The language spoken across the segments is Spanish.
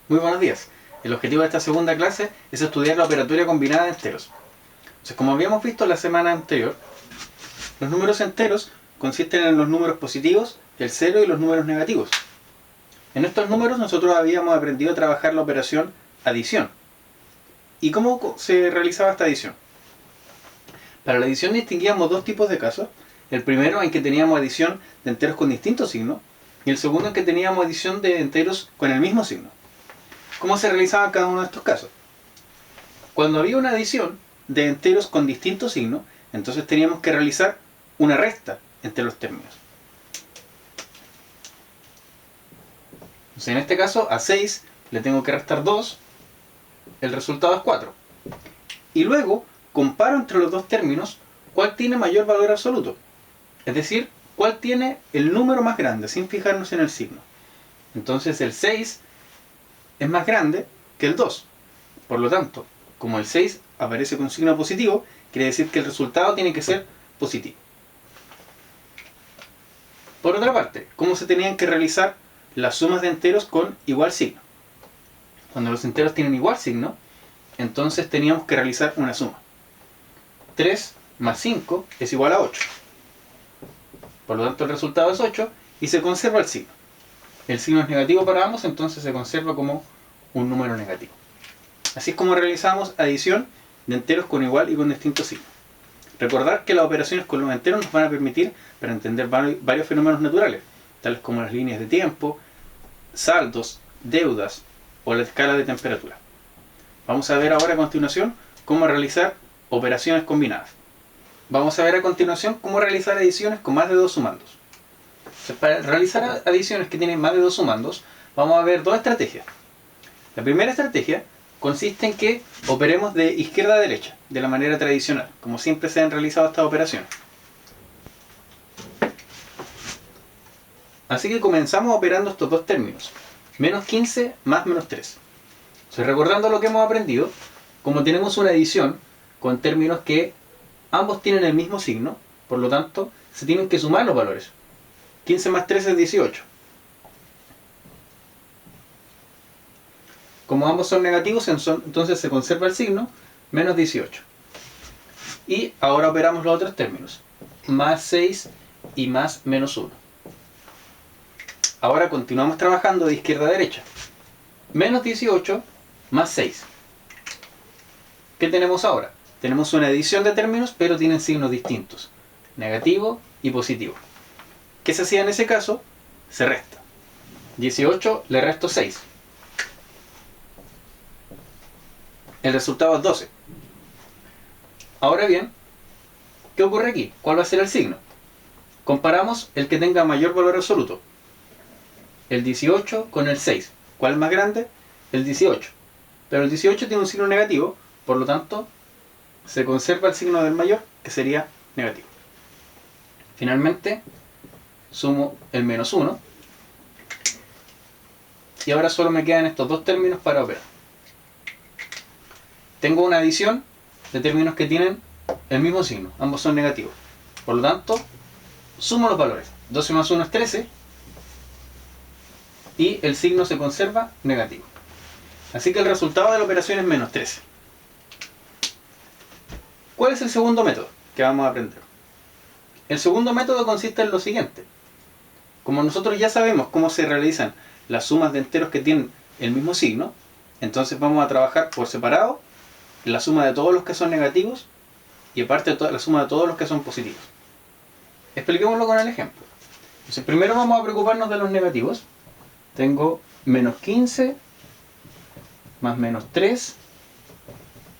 Muy buenos días. El objetivo de esta segunda clase es estudiar la operatoria combinada de enteros. Entonces, como habíamos visto la semana anterior, los números enteros consisten en los números positivos, el cero y los números negativos. En estos números nosotros habíamos aprendido a trabajar la operación adición. ¿Y cómo se realizaba esta adición? Para la adición distinguíamos dos tipos de casos. El primero en que teníamos adición de enteros con distintos signos y el segundo en que teníamos adición de enteros con el mismo signo. ¿Cómo se realizaba cada uno de estos casos? Cuando había una adición de enteros con distintos signos, entonces teníamos que realizar una resta entre los términos. Entonces, en este caso, a 6 le tengo que restar 2, el resultado es 4. Y luego comparo entre los dos términos cuál tiene mayor valor absoluto. Es decir, cuál tiene el número más grande, sin fijarnos en el signo. Entonces el 6 es más grande que el 2. Por lo tanto, como el 6 aparece con signo positivo, quiere decir que el resultado tiene que ser positivo. Por otra parte, ¿cómo se tenían que realizar las sumas de enteros con igual signo? Cuando los enteros tienen igual signo, entonces teníamos que realizar una suma. 3 más 5 es igual a 8. Por lo tanto, el resultado es 8 y se conserva el signo. El signo es negativo para ambos, entonces se conserva como un número negativo. Así es como realizamos adición de enteros con igual y con distinto signo. Recordar que las operaciones con los enteros nos van a permitir para entender varios fenómenos naturales, tales como las líneas de tiempo, saldos, deudas o la escala de temperatura. Vamos a ver ahora a continuación cómo realizar operaciones combinadas. Vamos a ver a continuación cómo realizar adiciones con más de dos sumandos. Entonces, para realizar adiciones que tienen más de dos sumandos, vamos a ver dos estrategias. La primera estrategia consiste en que operemos de izquierda a derecha, de la manera tradicional, como siempre se han realizado estas operaciones. Así que comenzamos operando estos dos términos, menos 15 más menos 3. Entonces, recordando lo que hemos aprendido, como tenemos una adición con términos que ambos tienen el mismo signo, por lo tanto, se tienen que sumar los valores. 15 más 3 es 18. Como ambos son negativos, entonces se conserva el signo, menos 18. Y ahora operamos los otros términos, más 6 y más menos 1. Ahora continuamos trabajando de izquierda a derecha. Menos 18 más 6. ¿Qué tenemos ahora? Tenemos una adición de términos, pero tienen signos distintos, negativo y positivo. ¿Qué se hacía en ese caso? Se resta. 18 le resto 6. El resultado es 12. Ahora bien, ¿qué ocurre aquí? ¿Cuál va a ser el signo? Comparamos el que tenga mayor valor absoluto. El 18 con el 6. ¿Cuál es más grande? El 18. Pero el 18 tiene un signo negativo, por lo tanto, se conserva el signo del mayor, que sería negativo. Finalmente, sumo el menos 1. Y ahora solo me quedan estos dos términos para operar. Tengo una adición de términos que tienen el mismo signo, ambos son negativos. Por lo tanto, sumo los valores. 12 más 1 es 13 y el signo se conserva negativo. Así que el resultado de la operación es menos 13. ¿Cuál es el segundo método que vamos a aprender? El segundo método consiste en lo siguiente. Como nosotros ya sabemos cómo se realizan las sumas de enteros que tienen el mismo signo, entonces vamos a trabajar por separado la suma de todos los que son negativos y aparte la suma de todos los que son positivos. Expliquémoslo con el ejemplo. Entonces, primero vamos a preocuparnos de los negativos. Tengo menos 15 más menos 3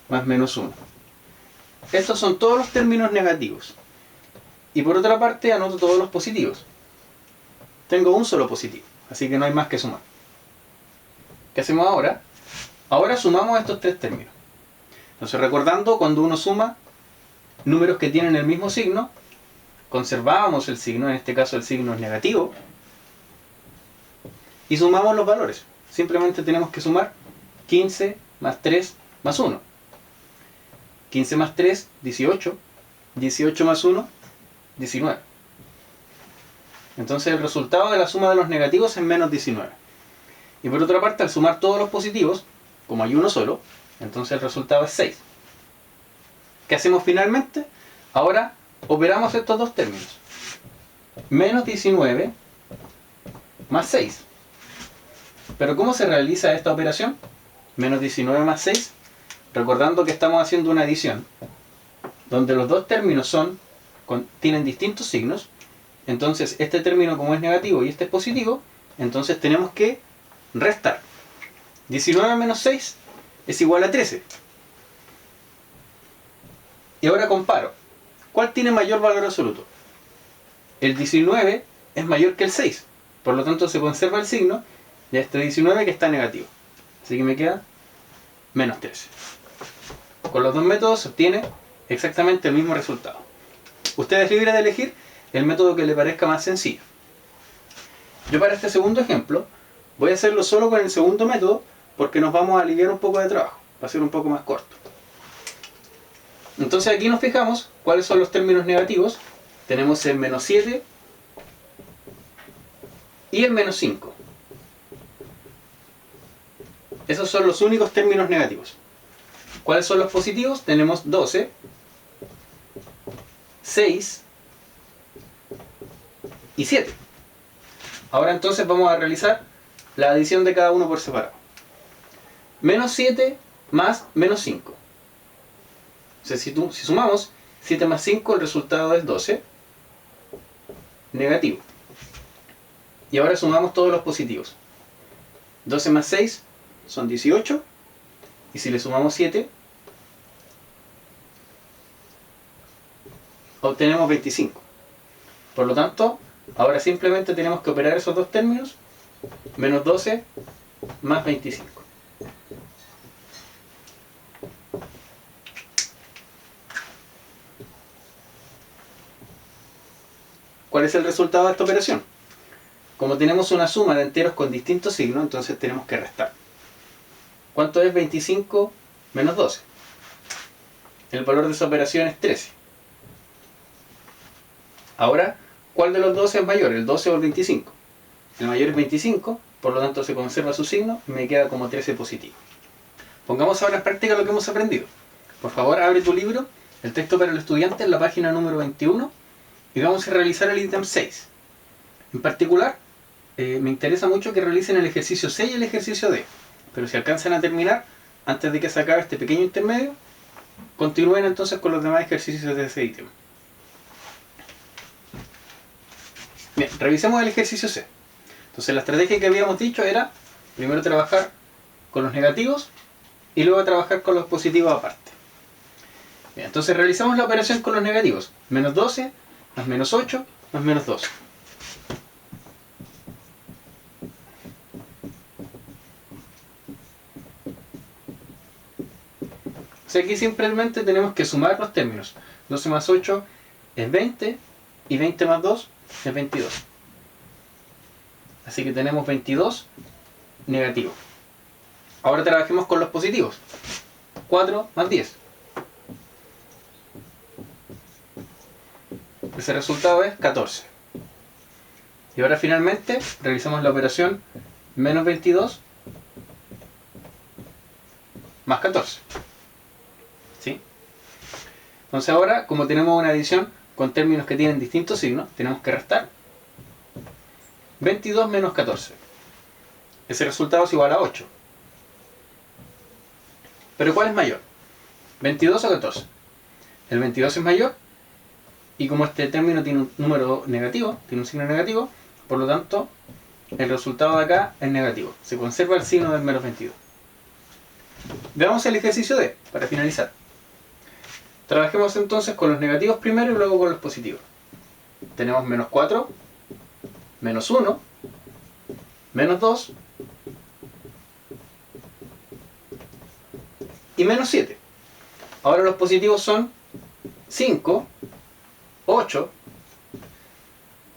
más menos 1. Estos son todos los términos negativos. Y por otra parte anoto todos los positivos. Tengo un solo positivo, así que no hay más que sumar. ¿Qué hacemos ahora? Ahora sumamos estos tres términos. Entonces, recordando, cuando uno suma números que tienen el mismo signo, conservamos el signo, en este caso el signo es negativo, y sumamos los valores. Simplemente tenemos que sumar 15 más 3 más 1. 15 más 3, 18. 18 más 1, 19. Entonces el resultado de la suma de los negativos es menos 19. Y por otra parte, al sumar todos los positivos, como hay uno solo, entonces el resultado es 6. ¿Qué hacemos finalmente? Ahora operamos estos dos términos. Menos 19 más 6. ¿Pero cómo se realiza esta operación? Menos 19 más 6. Recordando que estamos haciendo una adición, donde los dos términos tienen distintos signos. Entonces este término, como es negativo y este es positivo, entonces tenemos que restar. 19 menos 6 es igual a 13. Y ahora comparo. ¿Cuál tiene mayor valor absoluto? El 19 es mayor que el 6. Por lo tanto se conserva el signo de este 19 que está negativo. Así que me queda menos 13. Con los dos métodos se obtiene exactamente el mismo resultado. Usted es libre de elegir el método que le parezca más sencillo. Yo para este segundo ejemplo voy a hacerlo solo con el segundo método porque nos vamos a aliviar un poco de trabajo. Va a ser un poco más corto. Entonces aquí nos fijamos cuáles son los términos negativos. Tenemos el menos 7 y el menos 5. Esos son los únicos términos negativos. ¿Cuáles son los positivos? Tenemos 12, 6 y 7. Ahora entonces vamos a realizar la adición de cada uno por separado. Menos 7 más menos 5. O sea, si sumamos 7 más 5, el resultado es 12. Negativo. Y ahora sumamos todos los positivos. 12 más 6 son 18. Y si le sumamos 7, obtenemos 25. Por lo tanto, ahora simplemente tenemos que operar esos dos términos. Menos 12 más 25. ¿Cuál es el resultado de esta operación? Como tenemos una suma de enteros con distintos signos, entonces tenemos que restar. ¿Cuánto es 25 menos 12? El valor de esa operación es 13. Ahora, ¿cuál de los dos es mayor, el 12 o el 25? El mayor es 25, por lo tanto se conserva su signo y me queda como 13 positivo. Pongamos ahora en práctica lo que hemos aprendido. Por favor, abre tu libro, el texto para el estudiante, en la página número 21, y vamos a realizar el ítem 6. En particular, me interesa mucho que realicen el ejercicio C y el ejercicio D. Pero si alcanzan a terminar, antes de que se acabe este pequeño intermedio, continúen entonces con los demás ejercicios de ese ítem. Bien, revisemos el ejercicio C. Entonces la estrategia que habíamos dicho era primero trabajar con los negativos y luego trabajar con los positivos aparte. Bien, entonces realizamos la operación con los negativos. Menos 12 más menos 8 más menos 12. O sea, aquí simplemente tenemos que sumar los términos. 12 más 8 es 20 y 20 más 2 es 22. Así que tenemos 22 negativo. Ahora trabajemos con los positivos. 4 más 10. Ese resultado es 14. Y ahora finalmente realizamos la operación menos 22 más 14. ¿Sí? Entonces ahora, como tenemos una adición con términos que tienen distintos signos, tenemos que restar. 22 menos 14. Ese resultado es igual a 8. ¿Pero cuál es mayor? ¿22 o 14? El 22 es mayor, y como este término tiene un número negativo, tiene un signo negativo, por lo tanto, el resultado de acá es negativo. Se conserva el signo del menos 22. Veamos el ejercicio D, para finalizar. Trabajemos entonces con los negativos primero y luego con los positivos. Tenemos menos 4, menos 1, menos 2 y menos 7. Ahora los positivos son 5, 8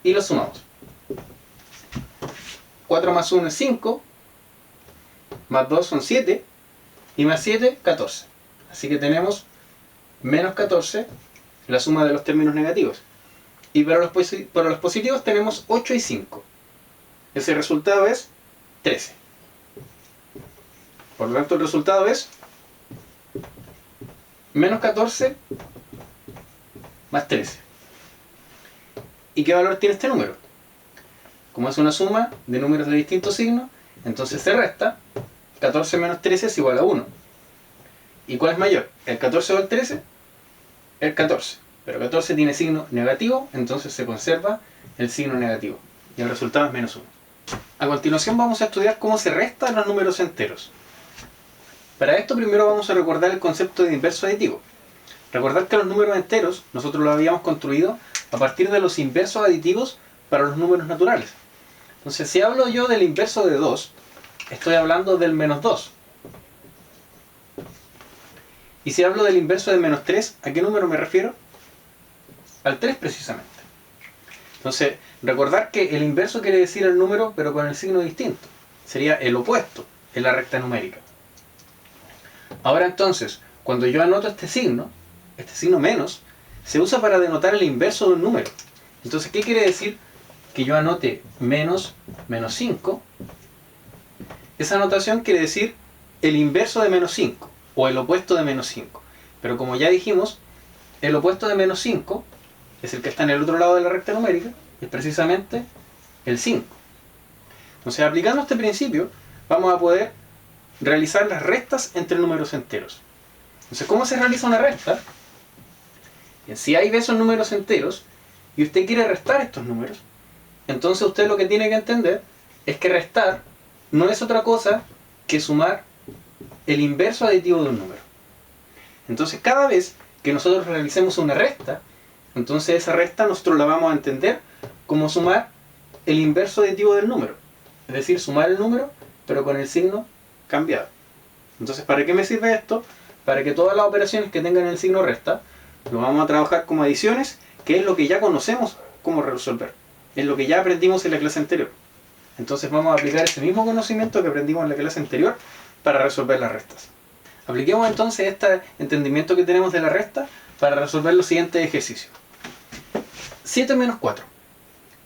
y los sumamos. 4 más 1 es 5, más 2 son 7 y más 7, 14. Así que tenemos menos 14, la suma de los términos negativos. Y para los positivos tenemos 8 y 5. Ese resultado es 13. Por lo tanto, el resultado es menos 14 más 13. ¿Y qué valor tiene este número? Como es una suma de números de distintos signos, entonces se resta. 14 menos 13 es igual a 1. ¿Y cuál es mayor? ¿El 14 o el 13? El 14. Pero 14 tiene signo negativo, entonces se conserva el signo negativo. Y el resultado es menos 1. A continuación vamos a estudiar cómo se restan los números enteros. Para esto primero vamos a recordar el concepto de inverso aditivo. Recordar que los números enteros nosotros los habíamos construido a partir de los inversos aditivos para los números naturales. Entonces, si hablo yo del inverso de 2, estoy hablando del menos 2. Y si hablo del inverso de menos 3, ¿a qué número me refiero? Al 3 precisamente. Entonces, recordar que el inverso quiere decir el número pero con el signo distinto. Sería el opuesto en la recta numérica. Ahora entonces, cuando yo anoto este signo menos, se usa para denotar el inverso de un número. Entonces, ¿qué quiere decir que yo anote menos 5? Esa anotación quiere decir el inverso de menos 5 o el opuesto de menos 5. Pero como ya dijimos, el opuesto de menos 5 es el que está en el otro lado de la recta numérica, es precisamente el 5. Entonces, aplicando este principio, vamos a poder realizar las restas entre números enteros. Entonces, ¿cómo se realiza una resta? Bien, si hay esos números enteros y usted quiere restar estos números, entonces usted lo que tiene que entender es que restar no es otra cosa que sumar el inverso aditivo de un número. Entonces, cada vez que nosotros realicemos una resta, entonces esa resta nosotros la vamos a entender como sumar el inverso aditivo del número. Es decir, sumar el número, pero con el signo cambiado. Entonces, ¿para qué me sirve esto? Para que todas las operaciones que tengan el signo resta, lo vamos a trabajar como adiciones, que es lo que ya conocemos cómo resolver. Es lo que ya aprendimos en la clase anterior. Entonces vamos a aplicar ese mismo conocimiento que aprendimos en la clase anterior para resolver las restas. Apliquemos entonces este entendimiento que tenemos de la resta para resolver los siguientes ejercicios. 7 menos 4.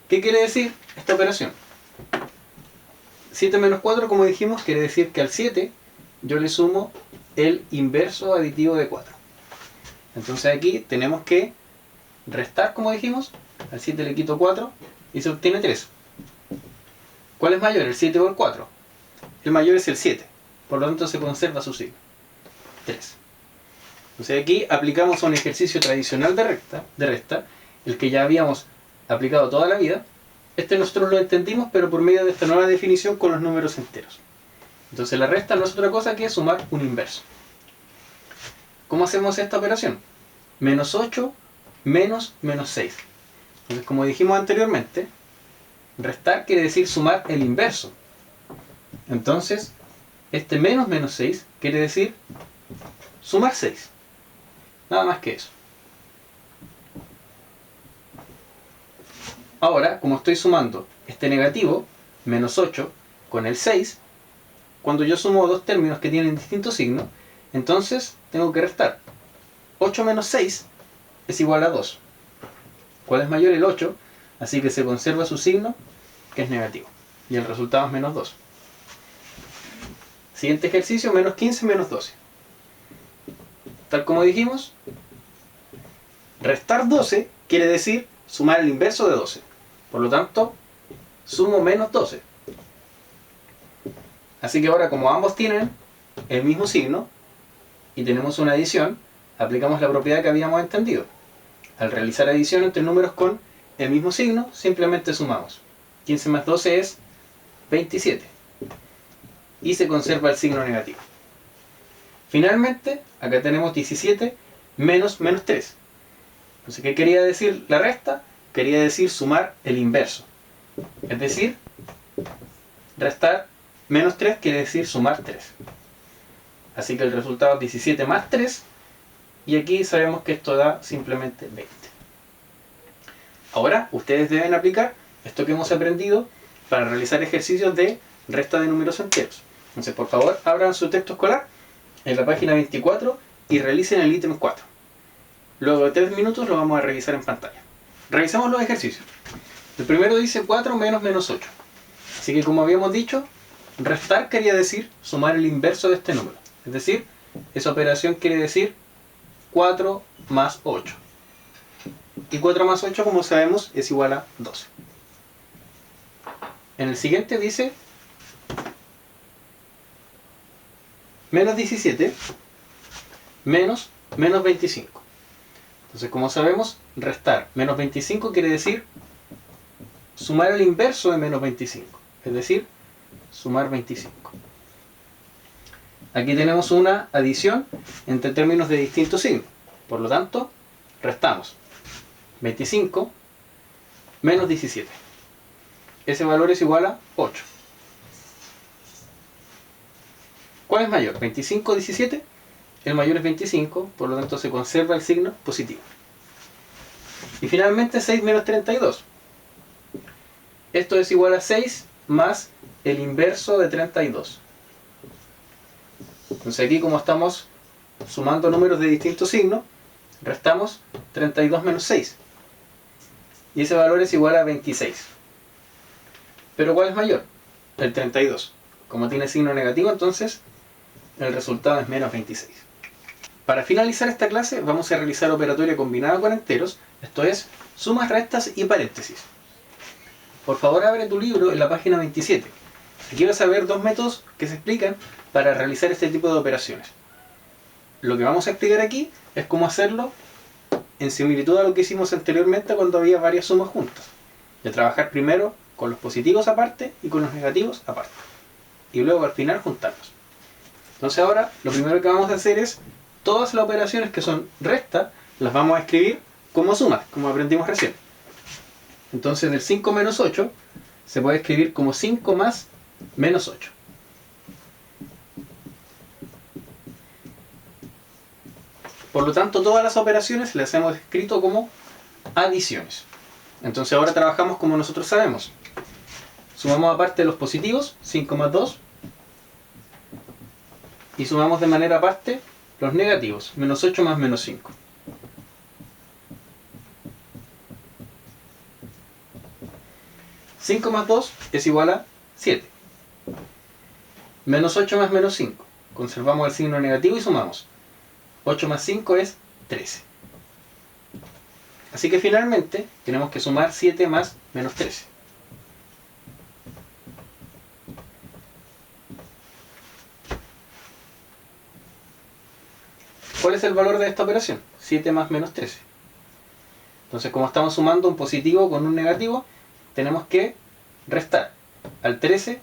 ¿Qué quiere decir esta operación? 7 menos 4, como dijimos, quiere decir que al 7 yo le sumo el inverso aditivo de 4. Entonces aquí tenemos que restar, como dijimos, al 7 le quito 4 y se obtiene 3. ¿Cuál es mayor, el 7 o el 4? El mayor es el 7, por lo tanto se conserva su signo, 3. Entonces aquí aplicamos un ejercicio tradicional de resta, el que ya habíamos aplicado toda la vida. Este nosotros lo entendimos, pero por medio de esta nueva definición con los números enteros. Entonces la resta no es otra cosa que sumar un inverso. ¿Cómo hacemos esta operación? Menos 8 menos 6. Entonces, como dijimos anteriormente, restar quiere decir sumar el inverso. Entonces, este menos 6 quiere decir sumar 6. Nada más que eso. Ahora, como estoy sumando este negativo, menos 8, con el 6, cuando yo sumo dos términos que tienen distintos signos, entonces tengo que restar. 8 menos 6 es igual a 2. ¿Cuál es mayor? El 8, así que se conserva su signo, que es negativo. Y el resultado es menos 2. Siguiente ejercicio, menos 15 menos 12. Tal como dijimos, restar 12 quiere decir sumar el inverso de 12. Por lo tanto, sumo menos 12. Así que ahora, como ambos tienen el mismo signo y tenemos una adición, aplicamos la propiedad que habíamos entendido. Al realizar adición entre números con el mismo signo, simplemente sumamos. 15 más 12 es 27. Y se conserva el signo negativo. Finalmente, acá tenemos 17 menos 3. Entonces, ¿qué quería decir la resta? Quería decir sumar el inverso. Es decir, restar menos 3 quiere decir sumar 3. Así que el resultado es 17 más 3. Y aquí sabemos que esto da simplemente 20. Ahora, ustedes deben aplicar esto que hemos aprendido para realizar ejercicios de resta de números enteros. Entonces, por favor, abran su texto escolar en la página 24 y realicen el ítem 4. Luego de 3 minutos lo vamos a revisar en pantalla. Revisamos los ejercicios. El primero dice 4 menos 8. Así que, como habíamos dicho, restar quería decir sumar el inverso de este número. Es decir, esa operación quiere decir 4 más 8. Y 4 más 8, como sabemos, es igual a 12. En el siguiente dice menos 17 menos 25. Entonces, como sabemos, restar menos 25 quiere decir sumar el inverso de menos 25. Es decir, sumar 25. Aquí tenemos una adición entre términos de distintos signos. Por lo tanto, restamos 25 menos 17. Ese valor es igual a 8. ¿Cuál es mayor? ¿25 o 17? El mayor es 25, por lo tanto se conserva el signo positivo. Y finalmente 6 menos 32. Esto es igual a 6 más el inverso de 32. Entonces aquí, como estamos sumando números de distintos signos, restamos 32 menos 6. Y ese valor es igual a 26. ¿Pero cuál es mayor? El 32. Como tiene signo negativo, entonces el resultado es menos 26. Para finalizar esta clase vamos a realizar operatoria combinada con enteros, esto es, sumas, restas y paréntesis. Por favor, abre tu libro en la página 27. Aquí vas a ver dos métodos que se explican para realizar este tipo de operaciones. Lo que vamos a explicar aquí es cómo hacerlo en similitud a lo que hicimos anteriormente cuando había varias sumas juntas. De trabajar primero con los positivos aparte y con los negativos aparte. Y luego al final juntarlos. Entonces ahora lo primero que vamos a hacer es todas las operaciones que son resta las vamos a escribir como sumas, como aprendimos recién. Entonces del 5 menos 8 se puede escribir como 5 más menos 8. Por lo tanto, todas las operaciones las hemos escrito como adiciones. Entonces ahora trabajamos como nosotros sabemos. Sumamos aparte los positivos, 5 más 2. Y sumamos de manera aparte los negativos, menos 8 más menos 5. $5 más 2 es igual a 7. Menos 8 más menos 5. Conservamos el signo negativo y sumamos. 8 más 5 es 13. Así que finalmente tenemos que sumar 7 más menos 13. ¿Cuál es el valor de esta operación? 7 más menos 13. Entonces, como estamos sumando un positivo con un negativo, tenemos que restar. Al 13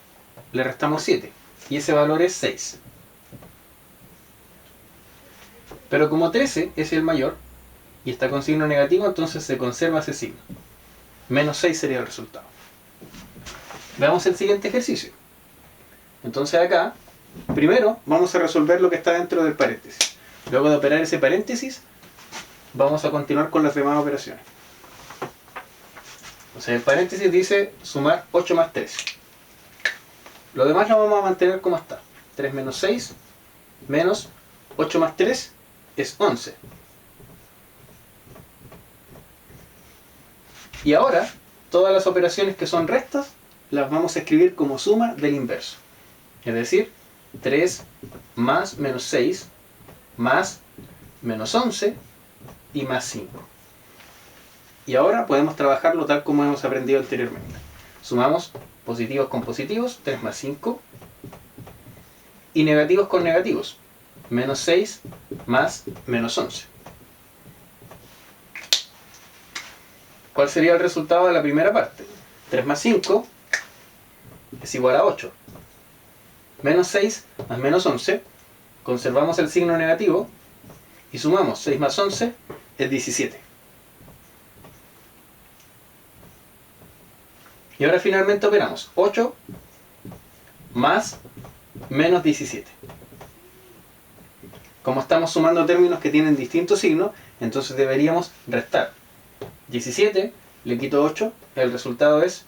le restamos 7 y ese valor es 6. Pero como 13 es el mayor y está con signo negativo, entonces se conserva ese signo. Menos 6 sería el resultado. Veamos el siguiente ejercicio. Entonces acá, primero vamos a resolver lo que está dentro del paréntesis. Luego de operar ese paréntesis, vamos a continuar con las demás operaciones. Entonces el paréntesis dice sumar 8 más 13. Lo demás lo vamos a mantener como está. 3 menos 6 menos 8 más 3 es 11. Y ahora, todas las operaciones que son restas, las vamos a escribir como suma del inverso. Es decir, 3 más menos 6 más menos 11 y más 5. Y ahora podemos trabajarlo tal como hemos aprendido anteriormente. Sumamos positivos con positivos, 3 más 5, y negativos con negativos, menos 6 más menos 11. ¿Cuál sería el resultado de la primera parte? 3 más 5 es igual a 8. Menos 6 más menos 11, conservamos el signo negativo y sumamos 6 más 11 es 17. Y ahora finalmente operamos 8 más menos 17. Como estamos sumando términos que tienen distintos signos, entonces deberíamos restar. 17 le quito 8, el resultado es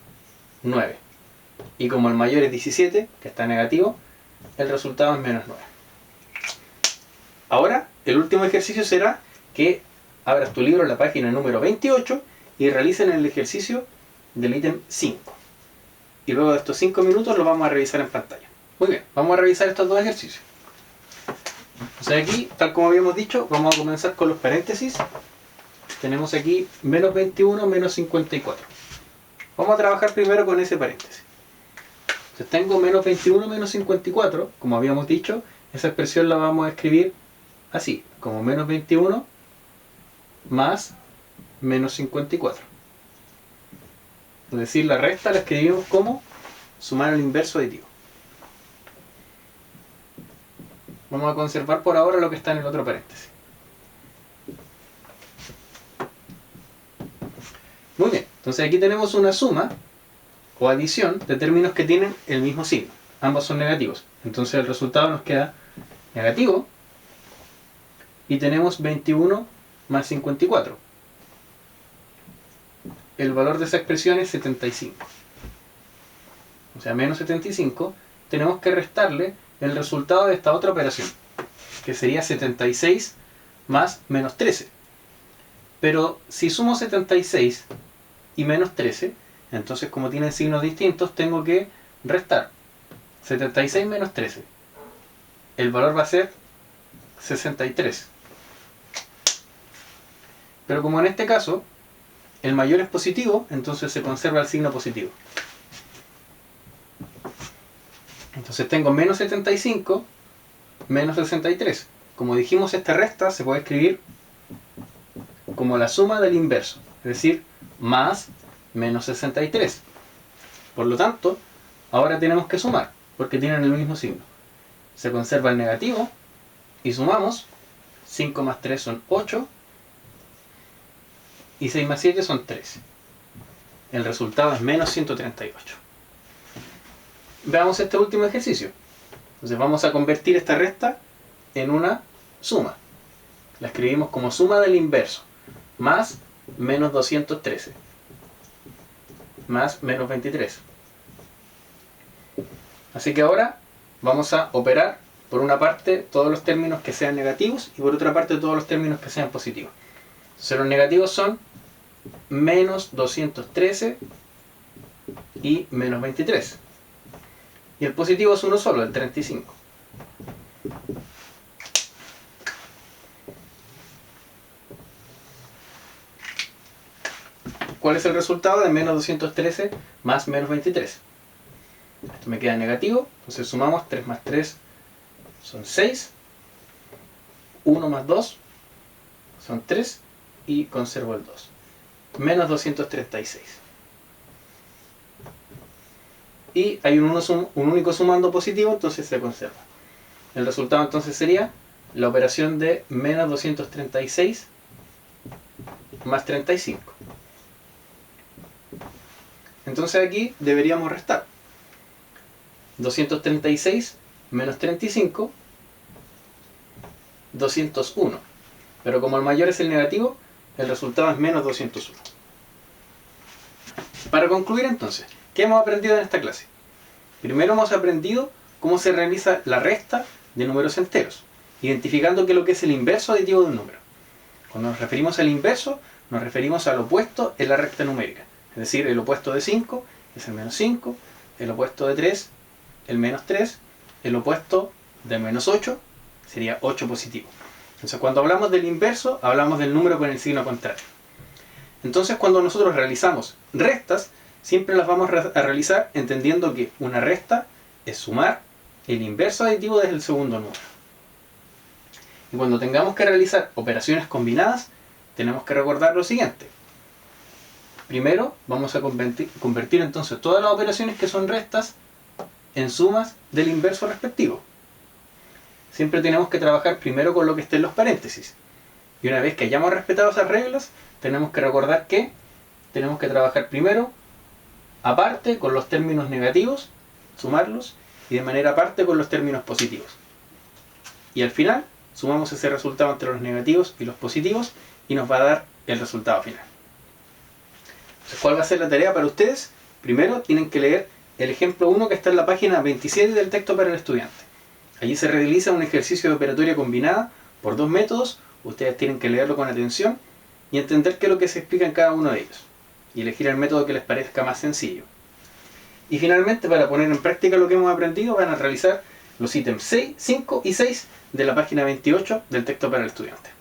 9. Y como el mayor es 17, que está negativo, el resultado es menos 9. Ahora, el último ejercicio será que abras tu libro en la página número 28 y realicen el ejercicio del ítem 5. Y luego de estos 5 minutos lo vamos a revisar en pantalla. Muy bien, vamos a revisar estos dos ejercicios. O sea, aquí, tal como habíamos dicho, vamos a comenzar con los paréntesis. Tenemos aquí menos 21 menos 54. Vamos a trabajar primero con ese paréntesis. Entonces tengo menos 21 menos 54, como habíamos dicho, esa expresión la vamos a escribir así, como menos 21 más menos 54. Es decir, la resta la escribimos como sumar al inverso aditivo. Vamos a conservar por ahora lo que está en el otro paréntesis. Muy bien, entonces aquí tenemos una suma o adición de términos que tienen el mismo signo. Ambos son negativos. Entonces el resultado nos queda negativo y tenemos 21 más 54. El valor de esa expresión es 75. O sea, menos 75. Tenemos que restarle el resultado de esta otra operación, que sería 76 más menos 13. Pero si sumo 76 y menos 13, entonces como tienen signos distintos, tengo que restar 76 menos 13. El valor va a ser 63. Pero como en este caso el mayor es positivo, entonces se conserva el signo positivo. Entonces tengo menos 75 menos 63. Como dijimos, esta resta se puede escribir como la suma del inverso, es decir, más menos 63. Por lo tanto, ahora tenemos que sumar, porque tienen el mismo signo. Se conserva el negativo y sumamos. 5 más 3 son 8 y 6 más 7 son 13. El resultado es menos 138. Veamos este último ejercicio. Entonces vamos a convertir esta resta en una suma. La escribimos como suma del inverso, más menos 213, más menos 23. Así que ahora vamos a operar por una parte todos los términos que sean negativos y por otra parte todos los términos que sean positivos. Entonces los negativos son menos 213 y menos 23. Y el positivo es uno solo, el 35. ¿Cuál es el resultado de menos 213 más menos 23? Esto me queda negativo, entonces sumamos 3 más 3 son 6, 1 más 2 son 3 y conservo el 2. Menos 236. Y hay un único sumando positivo, entonces se conserva. El resultado entonces sería la operación de menos 236 más 35. Entonces aquí deberíamos restar 236 menos 35, 201. Pero como el mayor es el negativo, el resultado es menos 201. Para concluir entonces, ¿qué hemos aprendido en esta clase? Primero hemos aprendido cómo se realiza la resta de números enteros, identificando qué es lo que es el inverso aditivo de un número. Cuando nos referimos al inverso, nos referimos al opuesto en la recta numérica. Es decir, el opuesto de 5 es el menos 5, el opuesto de 3, el menos 3, el opuesto de menos 8 sería 8 positivo. Entonces cuando hablamos del inverso, hablamos del número con el signo contrario. Entonces cuando nosotros realizamos restas, siempre las vamos a realizar entendiendo que una resta es sumar el inverso aditivo desde el segundo número. Y cuando tengamos que realizar operaciones combinadas, tenemos que recordar lo siguiente. Primero vamos a convertir entonces todas las operaciones que son restas en sumas del inverso respectivo. Siempre tenemos que trabajar primero con lo que esté en los paréntesis. Y una vez que hayamos respetado esas reglas, tenemos que recordar que tenemos que trabajar primero aparte con los términos negativos, sumarlos, y de manera aparte con los términos positivos. Y al final sumamos ese resultado entre los negativos y los positivos y nos va a dar el resultado final. Entonces, ¿cuál va a ser la tarea para ustedes? Primero tienen que leer el ejemplo 1 que está en la página 27 del texto para el estudiante. Allí se realiza un ejercicio de operatoria combinada por dos métodos. Ustedes tienen que leerlo con atención y entender qué es lo que se explica en cada uno de ellos. Y elegir el método que les parezca más sencillo. Y finalmente, para poner en práctica lo que hemos aprendido, van a realizar los ítems 6, 5 y 6 de la página 28 del texto para el estudiante.